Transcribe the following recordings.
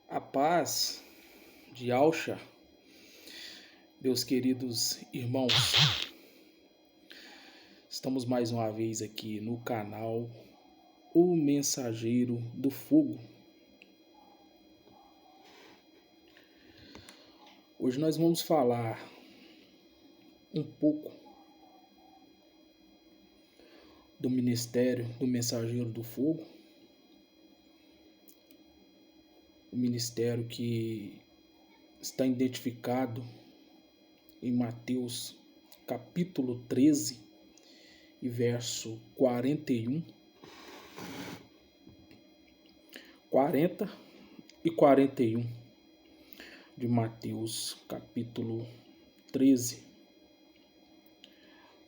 A paz de Alcha, meus queridos irmãos, estamos mais uma vez aqui no canal O Mensageiro do Fogo. Hoje nós vamos falar um pouco do ministério do Mensageiro do Fogo, o ministério que está identificado em Mateus capítulo 13 e verso 41, 40 e 41 de Mateus capítulo 13.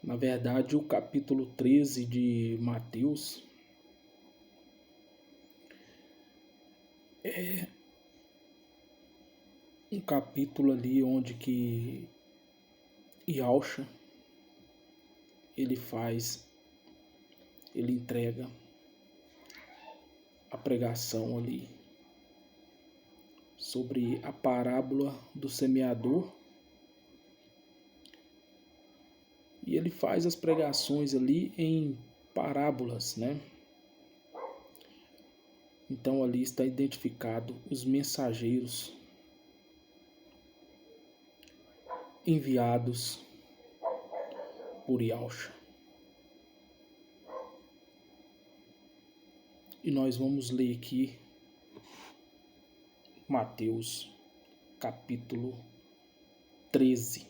Na verdade, o capítulo 13 de Mateus é um capítulo ali onde que Yahshua ele entrega a pregação ali sobre a parábola do semeador, e ele faz as pregações ali em parábolas, né? Então ali está identificado os mensageiros enviados por Yahshua. E nós vamos ler aqui Mateus capítulo 13,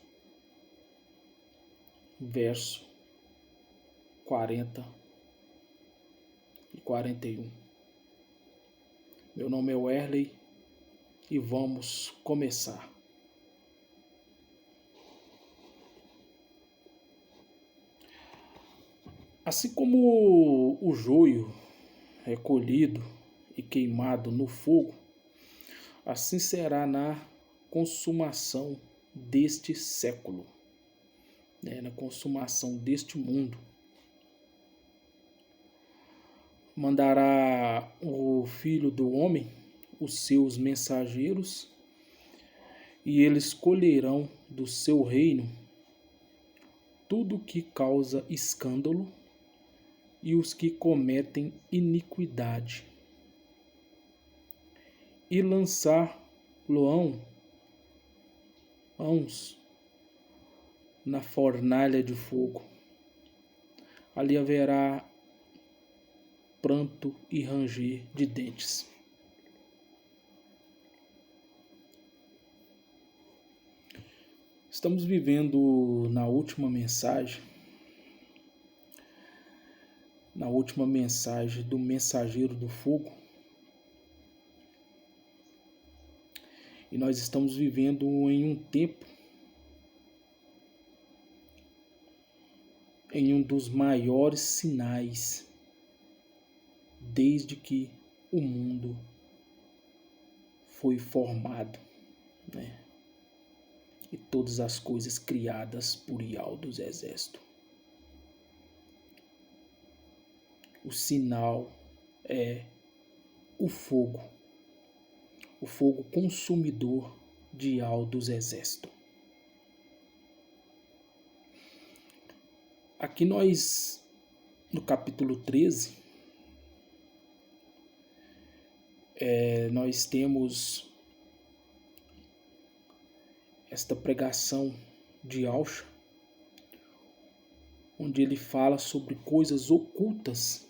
verso 40 e 41. Meu nome é Werley e vamos começar. Assim como o joio é colhido e queimado no fogo, assim será na consumação deste século, né? Na consumação deste mundo. Mandará o Filho do Homem os seus mensageiros, e eles colherão do seu reino tudo que causa escândalo e os que cometem iniquidade, e lançar-lo-ão na fornalha de fogo. Ali haverá pranto e ranger de dentes. Estamos vivendo na última mensagem do Mensageiro do Fogo, e nós estamos vivendo em um tempo, em um dos maiores sinais desde que o mundo foi formado, né? E todas as coisas criadas por Yahweh dos Exércitos. O sinal é o fogo consumidor de Yahweh dos Exércitos. Aqui no capítulo 13, nós temos esta pregação de Yahshua, onde ele fala sobre coisas ocultas,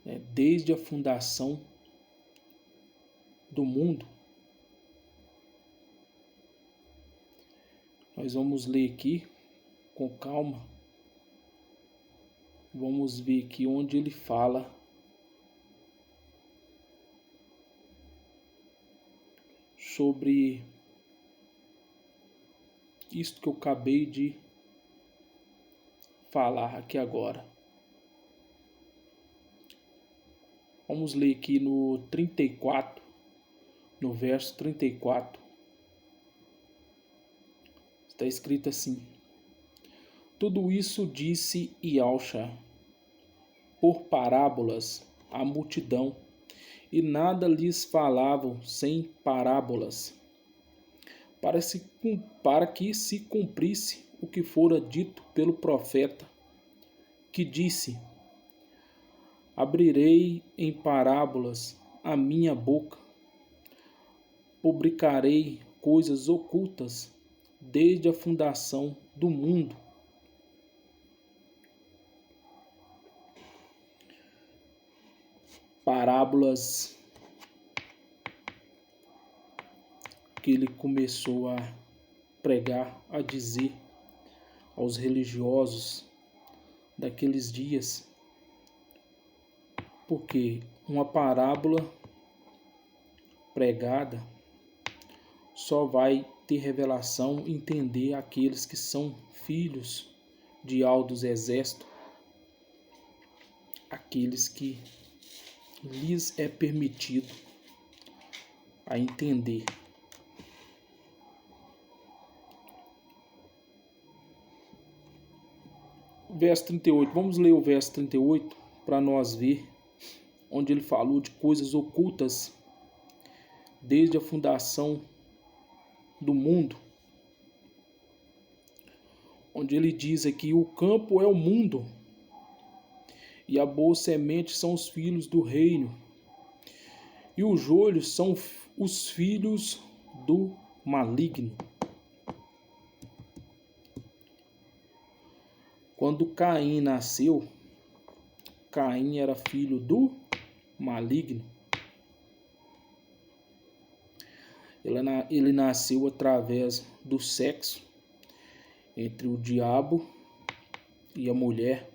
né, desde a fundação do mundo. Nós vamos ler aqui com calma. Vamos ver aqui onde ele fala sobre isto que eu acabei de falar aqui agora. Vamos ler aqui no 34, no verso 34. Está escrito assim: tudo isso disse Yahshua por parábolas à multidão, e nada lhes falavam sem parábolas, para que se cumprisse o que fora dito pelo profeta, que disse: abrirei em parábolas a minha boca, publicarei coisas ocultas desde a fundação do mundo. Parábolas que ele começou a pregar, a dizer aos religiosos daqueles dias, porque uma parábola pregada só vai ter revelação, entender aqueles que são filhos de altos exércitos, aqueles que lhes é permitido a entender. Verso 38, vamos ler o verso 38 para nós ver onde ele falou de coisas ocultas desde a fundação do mundo. Onde ele diz aqui: o campo é o mundo, e a boa semente são os filhos do reino, e os joelhos são os filhos do maligno. Quando Caim nasceu, Caim era filho do maligno. Ele nasceu através do sexo entre o diabo e a mulher.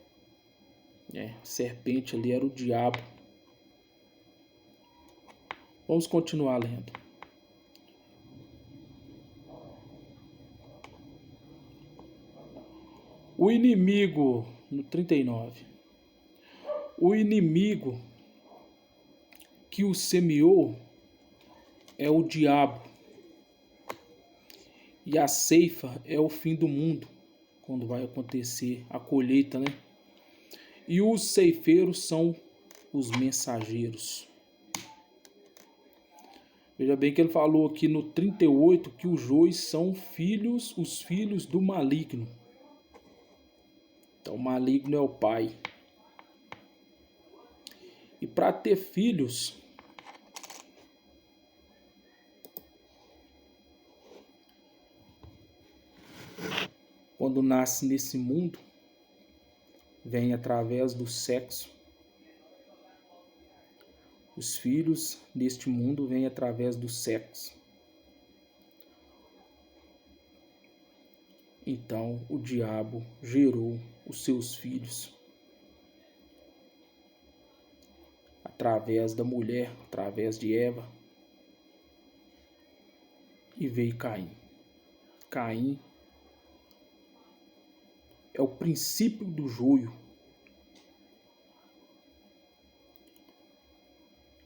A serpente ali era o diabo. Vamos continuar lendo. O inimigo, no 39. O inimigo que o semeou é o diabo. E a ceifa é o fim do mundo, quando vai acontecer a colheita, né? E os ceifeiros são os mensageiros. Veja bem que ele falou aqui no 38 que os joios são os filhos do maligno. Então, o maligno é o pai. E para ter filhos, quando nasce nesse mundo, vem através do sexo. Os filhos deste mundo vêm através do sexo. Então, o diabo gerou os seus filhos através da mulher, através de Eva, e veio Caim. Caim é o princípio do joio,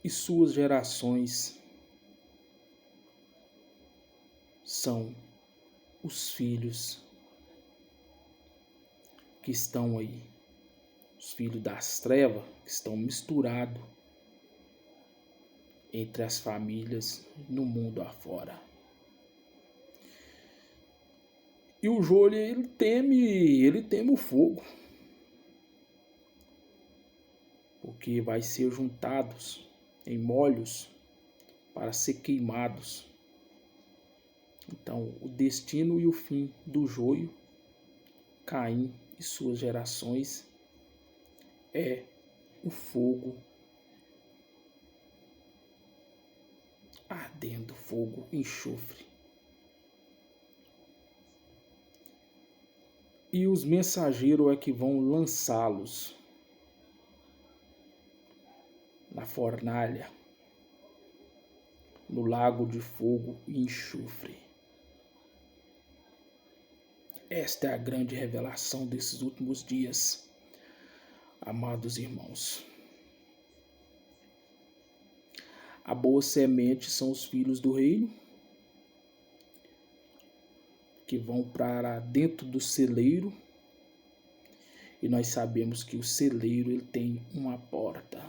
e suas gerações são os filhos que estão aí, os filhos das trevas que estão misturados entre as famílias no mundo afora. E o joio, ele teme o fogo, porque vai ser juntados em molhos para ser queimados. Então, o destino e o fim do joio, Caim e suas gerações, é o fogo ardendo, fogo, enxofre. E os mensageiros é que vão lançá-los na fornalha, no lago de fogo e enxofre. Esta é a grande revelação desses últimos dias, amados irmãos. A boa semente são os filhos do reino, que vão para dentro do celeiro, e nós sabemos que o celeiro ele tem uma porta.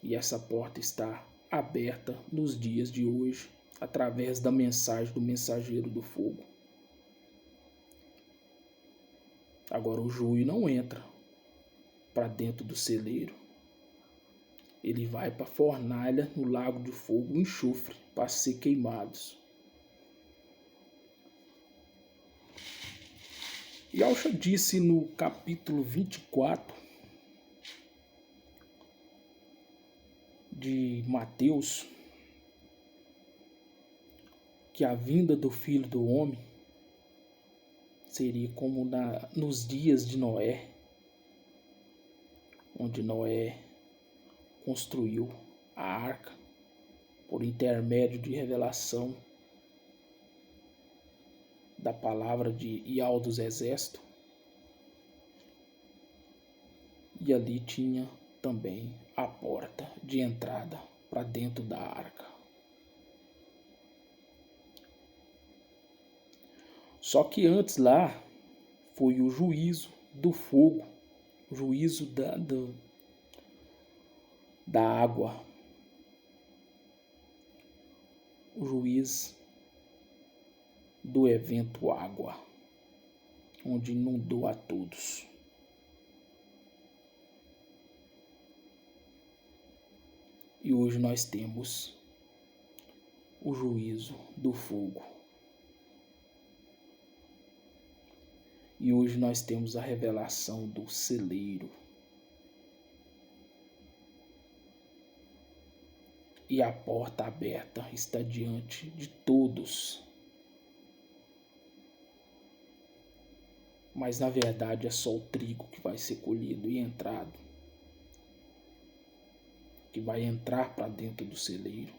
E essa porta está aberta nos dias de hoje, através da mensagem do mensageiro do fogo. Agora o joio não entra para dentro do celeiro. Ele vai para a fornalha no lago de fogo, o enxofre, para ser queimados. Yahshua disse no capítulo 24 de Mateus que a vinda do Filho do Homem seria como nos dias de Noé, onde Noé construiu a arca por intermédio de revelação da palavra de Yahweh dos Exércitos. E ali tinha também a porta de entrada para dentro da arca. Só que antes lá foi o juízo do fogo, o juízo da água, o juiz do evento água, onde inundou a todos. E hoje nós temos o juízo do fogo. E hoje nós temos a revelação do celeiro. E a porta aberta está diante de todos. Mas na verdade é só o trigo que vai ser colhido e entrado. Que vai entrar para dentro do celeiro.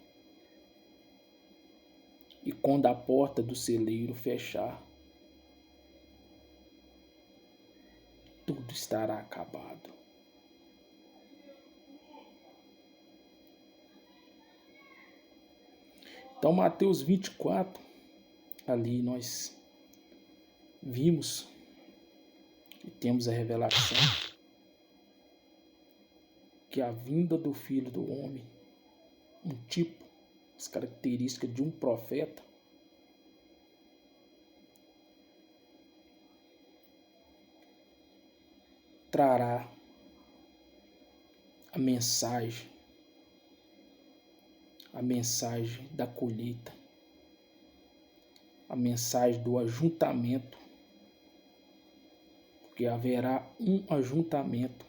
E quando a porta do celeiro fechar, tudo estará acabado. Então, Mateus 24, ali nós vimos e temos a revelação que a vinda do Filho do Homem, um tipo, as características de um profeta, trará a mensagem da colheita, a mensagem do ajuntamento, porque haverá um ajuntamento.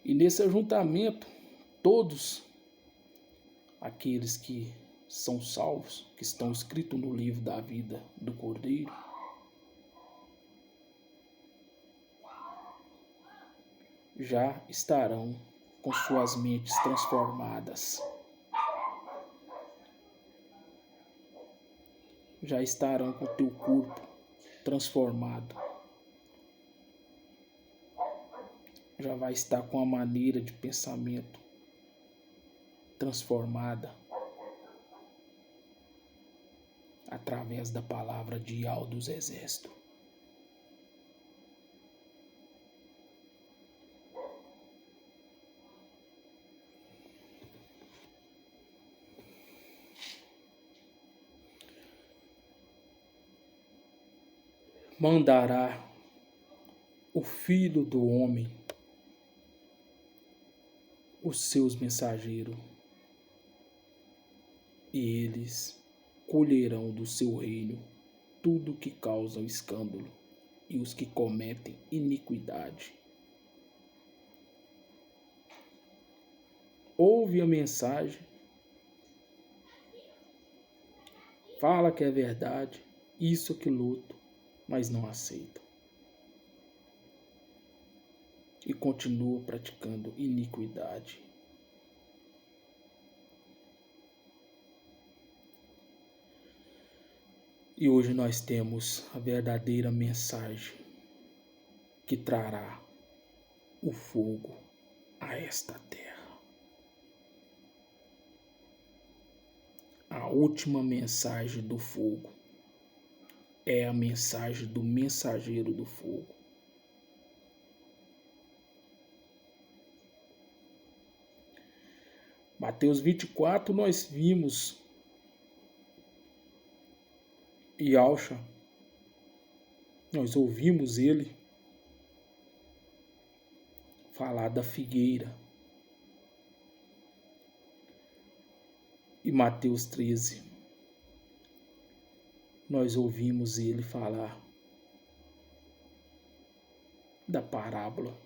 E nesse ajuntamento, todos aqueles que são salvos, que estão escritos no livro da vida do Cordeiro, já estarão com suas mentes transformadas. Já estarão com o teu corpo transformado. Já vai estar com a maneira de pensamento transformada através da palavra de Yahweh dos Exércitos. Mandará o Filho do Homem os seus mensageiros, e eles colherão do seu reino tudo que causa escândalo e os que cometem iniquidade. Ouve a mensagem, fala que é verdade, isso, aquilo outro, mas não aceita. E continua praticando iniquidade. E hoje nós temos a verdadeira mensagem que trará o fogo a esta terra. A última mensagem do fogo é a mensagem do mensageiro do fogo. Mateus 24, nós vimos Yahshua, nós ouvimos ele falar da figueira. E Mateus 13, nós ouvimos ele falar da parábola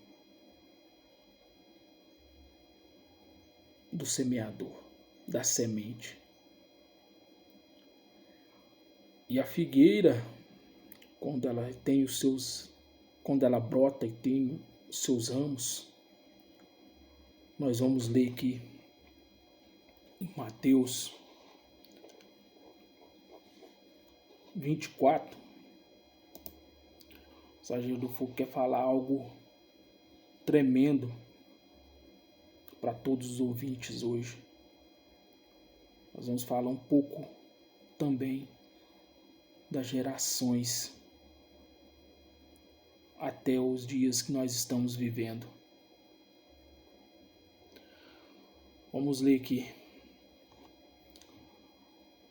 do semeador, da semente. E a figueira, quando ela brota e tem os seus ramos, nós vamos ler aqui em Mateus 24. O mensageiro do fogo quer falar algo tremendo para todos os ouvintes hoje. Nós vamos falar um pouco também das gerações até os dias que nós estamos vivendo. Vamos ler aqui.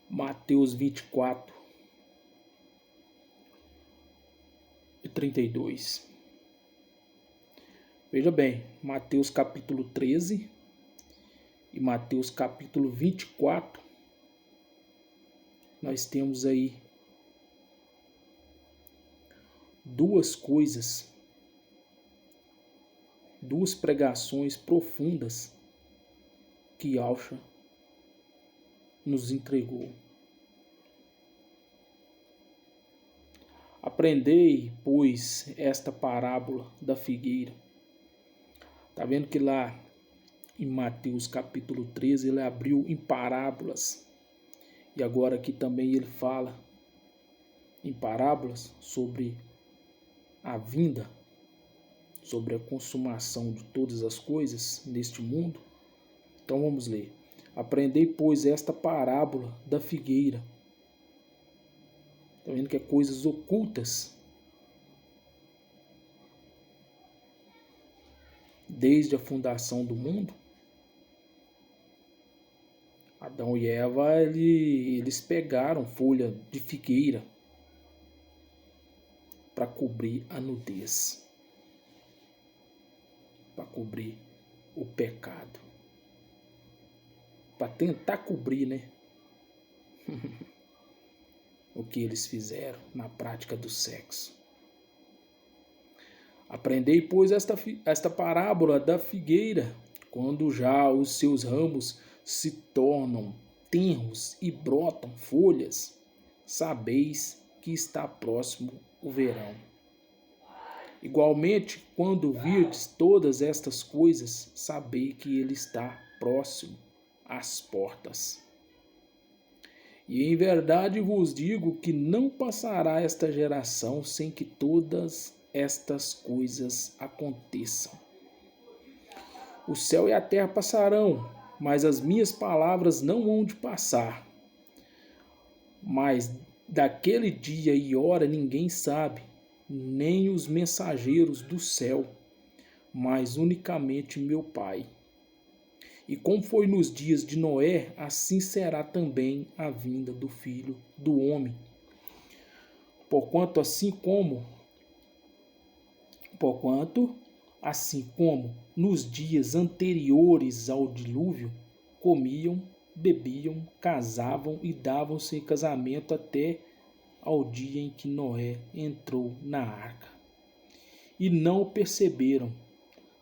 Mateus 24 e 32. Veja bem, Mateus capítulo 13 e Mateus capítulo 24, nós temos aí duas coisas, duas pregações profundas que Yahshua nos entregou. Aprendei, pois, esta parábola da figueira. Tá vendo que lá em Mateus capítulo 13 ele abriu em parábolas. E agora aqui também ele fala em parábolas sobre a vinda, sobre a consumação de todas as coisas neste mundo. Então vamos ler. Aprendei, pois, esta parábola da figueira. Está vendo que é coisas ocultas. Desde a fundação do mundo, Adão e Eva, eles pegaram folha de figueira para cobrir a nudez, para cobrir o pecado, para tentar cobrir, né? O que eles fizeram na prática do sexo. Aprendei, pois, esta parábola da figueira. Quando já os seus ramos se tornam tenros e brotam folhas, sabeis que está próximo o verão. Igualmente, quando virdes todas estas coisas, sabei que ele está próximo às portas. E em verdade vos digo que não passará esta geração sem que todas estas coisas aconteçam. O céu e a terra passarão, mas as minhas palavras não hão de passar. Mas daquele dia e hora ninguém sabe, nem os mensageiros do céu, mas unicamente meu Pai. E como foi nos dias de Noé, assim será também a vinda do Filho do Homem. Porquanto assim como nos dias anteriores ao dilúvio, comiam, bebiam, casavam e davam-se em casamento até ao dia em que Noé entrou na arca. E não o perceberam,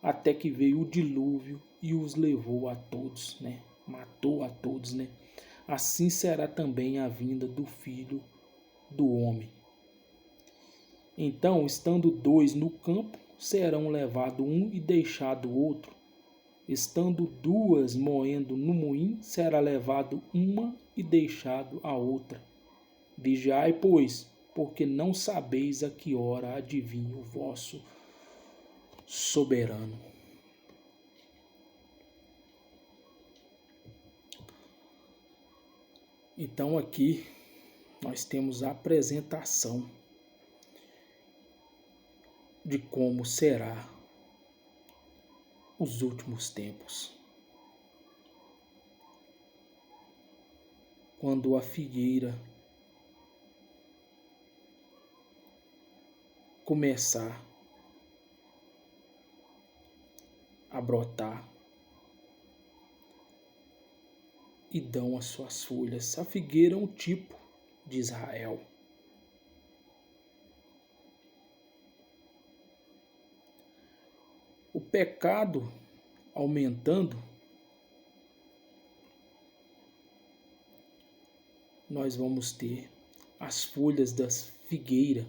até que veio o dilúvio e os levou a todos, né? Matou a todos, né? Assim será também a vinda do Filho do Homem. Então, estando dois no campo, serão levados um e deixado o outro. Estando duas moendo no moinho, será levado uma e deixado a outra. Vigiai, pois, porque não sabeis a que hora adivinha o vosso soberano. Então aqui nós temos a apresentação de como será os últimos tempos. Quando a figueira começar a brotar e dão as suas folhas. A figueira é um tipo de Israel. O pecado aumentando, nós vamos ter as folhas da figueira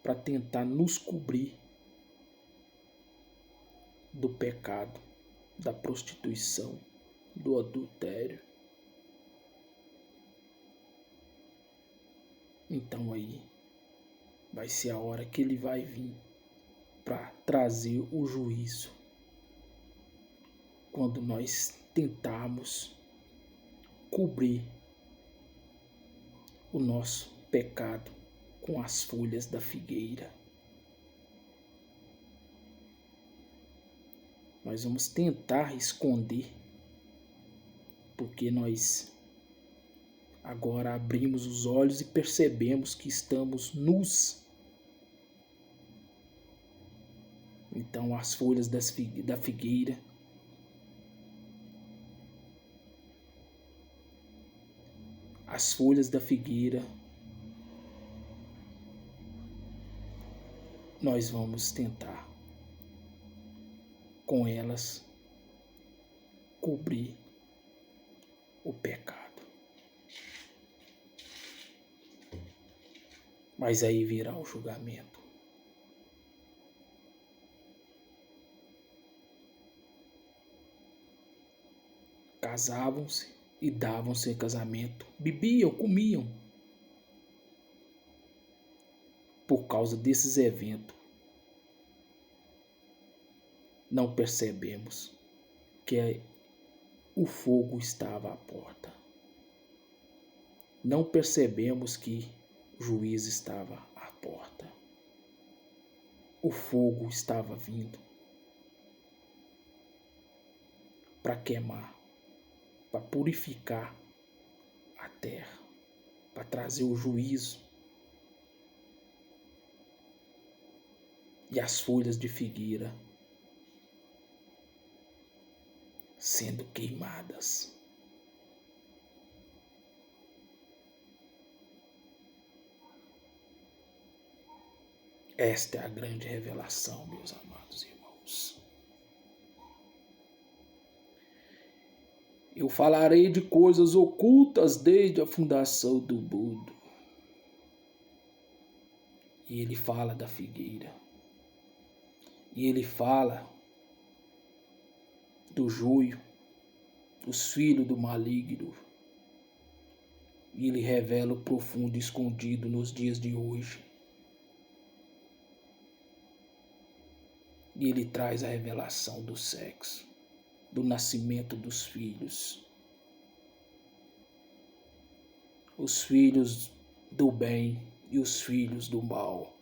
para tentar nos cobrir do pecado, da prostituição, do adultério. Então aí vai ser a hora que ele vai vir para trazer o juízo. Quando nós tentarmos cobrir o nosso pecado com as folhas da figueira. Nós vamos tentar esconder, porque nós agora abrimos os olhos e percebemos que estamos nus. Então as folhas da figueira nós vamos tentar com elas cobrir o pecado. Mas aí virá o julgamento. Casavam-se e davam-se em casamento, bebiam, comiam. Por causa desses eventos, não percebemos que o fogo estava à porta. Não percebemos que o juiz estava à porta. O fogo estava vindo para queimar, para purificar a terra, para trazer o juízo. E as folhas de figueira sendo queimadas. Esta é a grande revelação, meus amados irmãos. Eu falarei de coisas ocultas desde a fundação do mundo. E ele fala da figueira. E ele fala do joio, dos filhos do maligno. E ele revela o profundo escondido nos dias de hoje. E ele traz a revelação do sexo, do nascimento dos filhos. Os filhos do bem e os filhos do mal.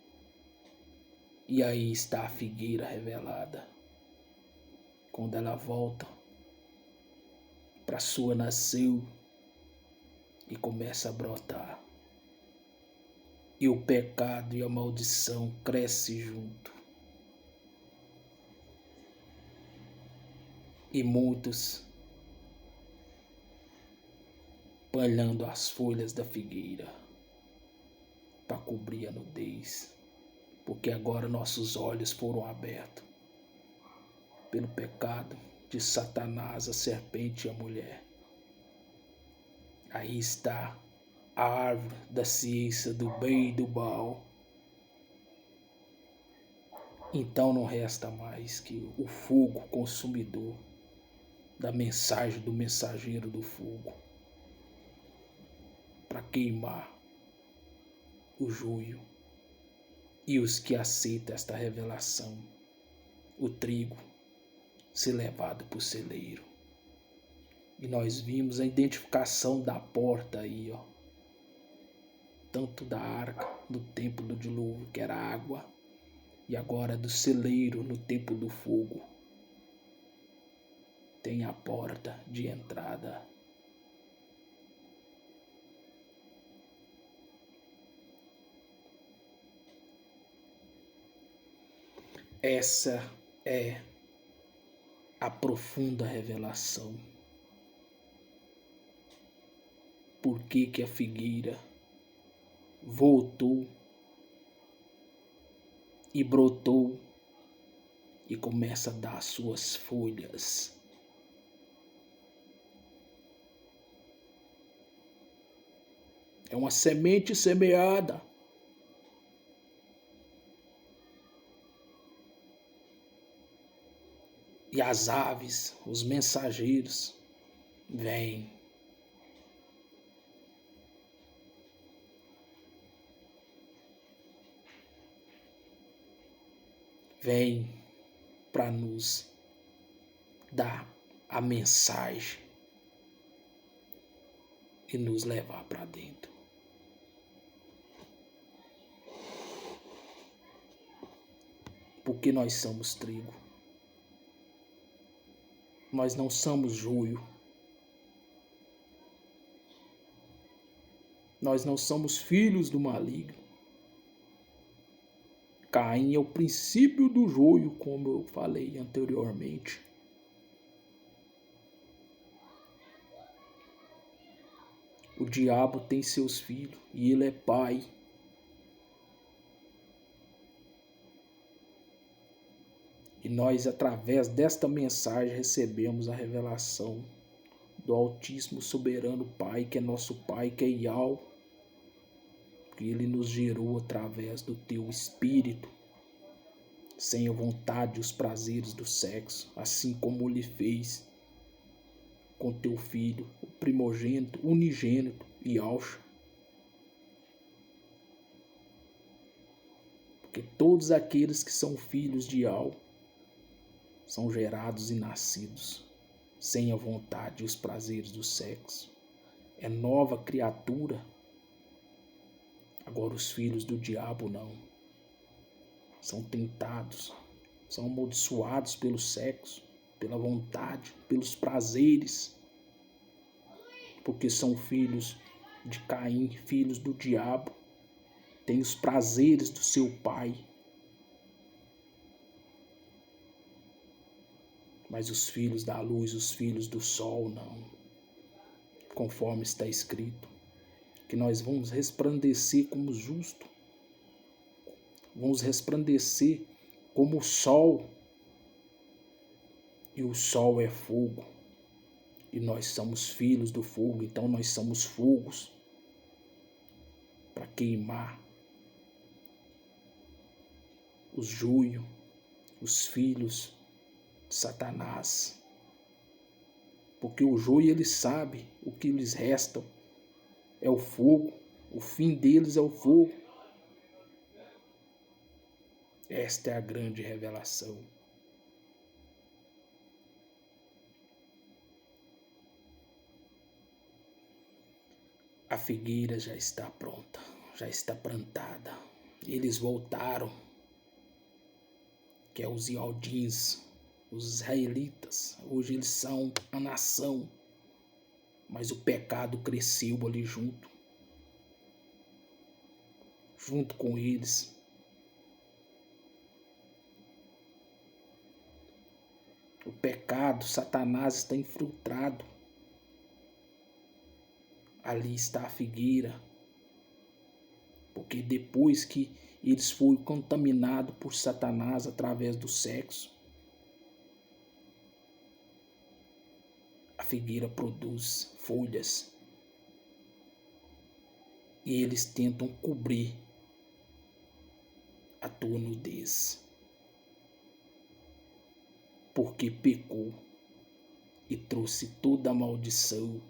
E aí está a figueira revelada. Quando ela volta para sua nasceu e começa a brotar. E o pecado e a maldição crescem junto. E muitos palhando as folhas da figueira para cobrir a nudez, porque agora nossos olhos foram abertos pelo pecado de Satanás, a serpente e a mulher. Aí está a árvore da ciência do bem e do mal. Então não resta mais que o fogo consumidor da mensagem do mensageiro do fogo para queimar o joio e os que aceitam esta revelação, o trigo ser levado para o celeiro. E nós vimos a identificação da porta aí, ó. tanto da arca do tempo do dilúvio, que era água, e agora do celeiro no tempo do fogo. Tem a porta de entrada. Essa é a profunda revelação. Por que que a figueira voltou e brotou e começa a dar suas folhas? É uma semente semeada. E as aves, os mensageiros, vêm. Vêm para nos dar a mensagem e nos levar para dentro. Porque nós somos trigo. Nós não somos joio. Nós não somos filhos do maligno. Caim é o princípio do joio, como eu falei anteriormente. O diabo tem seus filhos e ele é pai. E nós, através desta mensagem, recebemos a revelação do Altíssimo Soberano Pai, que é nosso Pai, que é Yahweh, que Ele nos gerou através do Teu Espírito, sem a vontade e os prazeres do sexo, assim como Ele fez com Teu Filho, o primogênito, unigênito, Yahshua. Porque todos aqueles que são filhos de Yahweh são gerados e nascidos sem a vontade e os prazeres do sexo. É nova criatura. Agora os filhos do diabo não. São tentados, são amaldiçoados pelo sexo, pela vontade, pelos prazeres. Porque são filhos de Caim, filhos do diabo. Têm os prazeres do seu pai. Mas os filhos da luz, os filhos do sol, não. Conforme está escrito, que nós vamos resplandecer como justo. Vamos resplandecer como o sol. E o sol é fogo. E nós somos filhos do fogo, então nós somos fogos para queimar os joio, os filhos de Satanás. Porque o joio, ele sabe o que lhes resta é o fogo, o fim deles é o fogo. Esta é a grande revelação. A figueira já está pronta, já está plantada. Eles voltaram, que é os Ialdins, os israelitas. Hoje eles são a nação, mas o pecado cresceu ali junto com eles. O pecado, Satanás está infiltrado. Ali está a figueira. Porque depois que eles foram contaminados por Satanás através do sexo, a figueira produz folhas. E eles tentam cobrir a tua nudez. Porque pecou e trouxe toda a maldição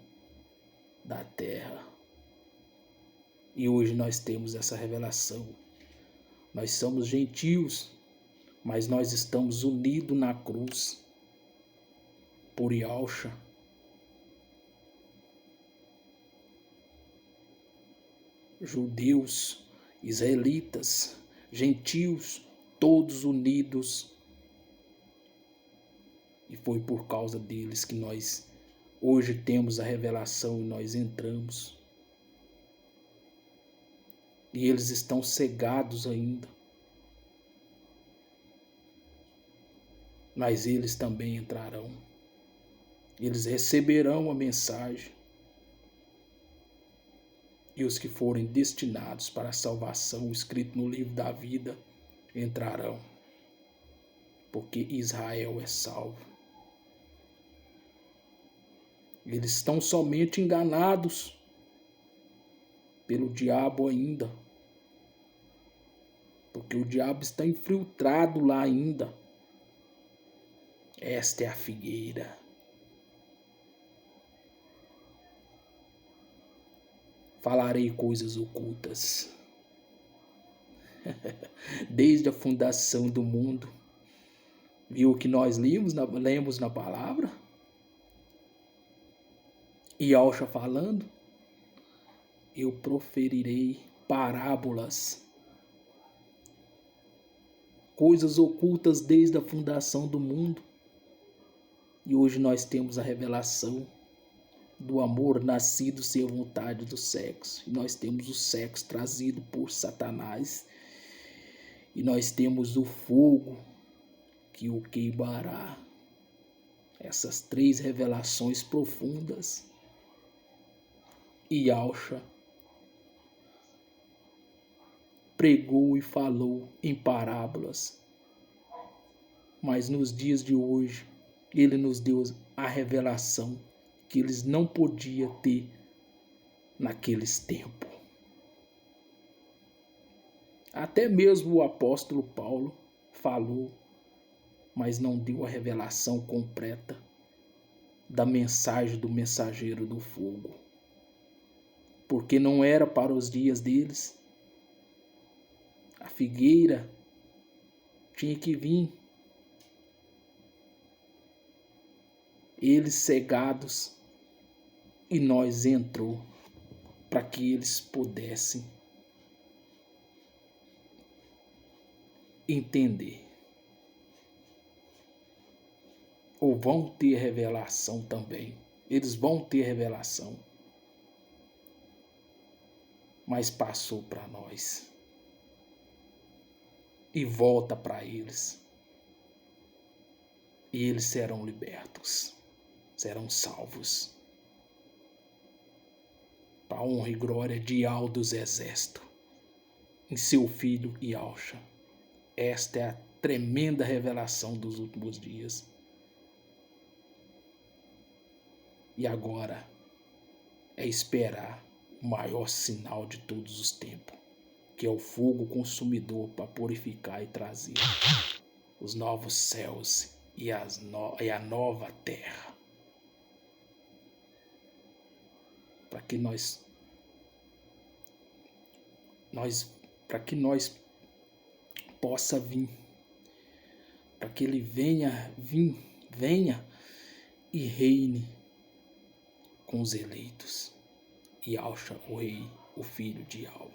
da terra. E hoje nós temos essa revelação. Nós somos gentios, mas nós estamos unidos na cruz por Yahshua. judeus, israelitas, gentios, todos unidos. E foi por causa deles que nós hoje temos a revelação e nós entramos. E eles estão cegados ainda. Mas eles também entrarão. Eles receberão a mensagem. E os que forem destinados para a salvação, escrito no livro da vida, entrarão. Porque Israel é salvo. Eles estão somente enganados pelo diabo ainda. Porque o diabo está infiltrado lá ainda. Esta é a figueira. Falarei coisas ocultas. Desde a fundação do mundo. Viu o que nós lemos na palavra? E Yahshua falando, eu proferirei parábolas, coisas ocultas desde a fundação do mundo. E hoje nós temos a revelação do amor nascido sem a vontade do sexo. E nós temos o sexo trazido por Satanás. E nós temos o fogo que o queimará. Essas três revelações profundas. E Yahshua pregou e falou em parábolas. Mas nos dias de hoje, ele nos deu a revelação que eles não podiam ter naqueles tempos. Até mesmo o apóstolo Paulo falou, mas não deu a revelação completa da mensagem do mensageiro do fogo. Porque não era para os dias deles. A figueira tinha que vir. Eles cegados e nós entrou para que eles pudessem entender. Ou vão ter revelação também. Eles vão ter revelação. Mas passou para nós. E volta para eles. E eles serão libertos. Serão salvos. Para a honra e glória de Yahweh dos exércitos. Em seu filho Yahshua. Esta é a tremenda revelação dos últimos dias. E agora é esperar o maior sinal de todos os tempos, que é o fogo consumidor para purificar e trazer os novos céus e a nova terra. Para que nós possa vir, para que ele venha e reine com os eleitos. Yahshua, o rei, o filho de Yahweh.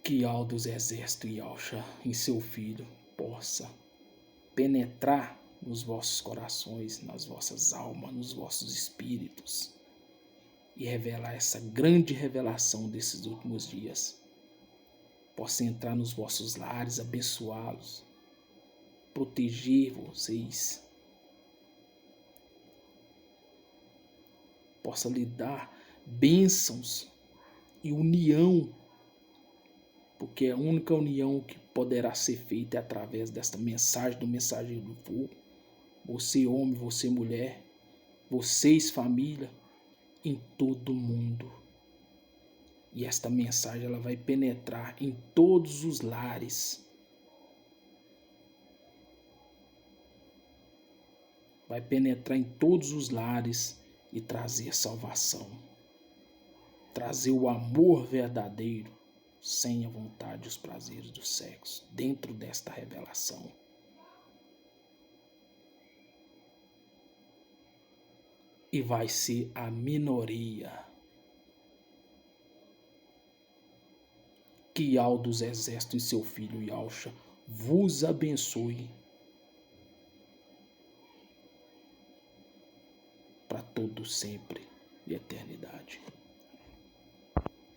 Que Yahweh dos exércitos, Yahshua, em seu filho, possa penetrar nos vossos corações, nas vossas almas, nos vossos espíritos e revelar essa grande revelação desses últimos dias. Possa entrar nos vossos lares, abençoá-los, proteger vocês, possa lhe dar bênçãos e união, porque a única união que poderá ser feita é através desta mensagem do mensageiro do fogo. Você homem, você mulher, vocês família, em todo o mundo. E esta mensagem ela vai penetrar em todos os lares. Vai penetrar em todos os lares e trazer salvação. Trazer o amor verdadeiro, sem a vontade e os prazeres do sexo, dentro desta revelação. e vai ser a minoria. Que Aldos Exército e seu filho Yalcha vos abençoe para todo sempre e eternidade.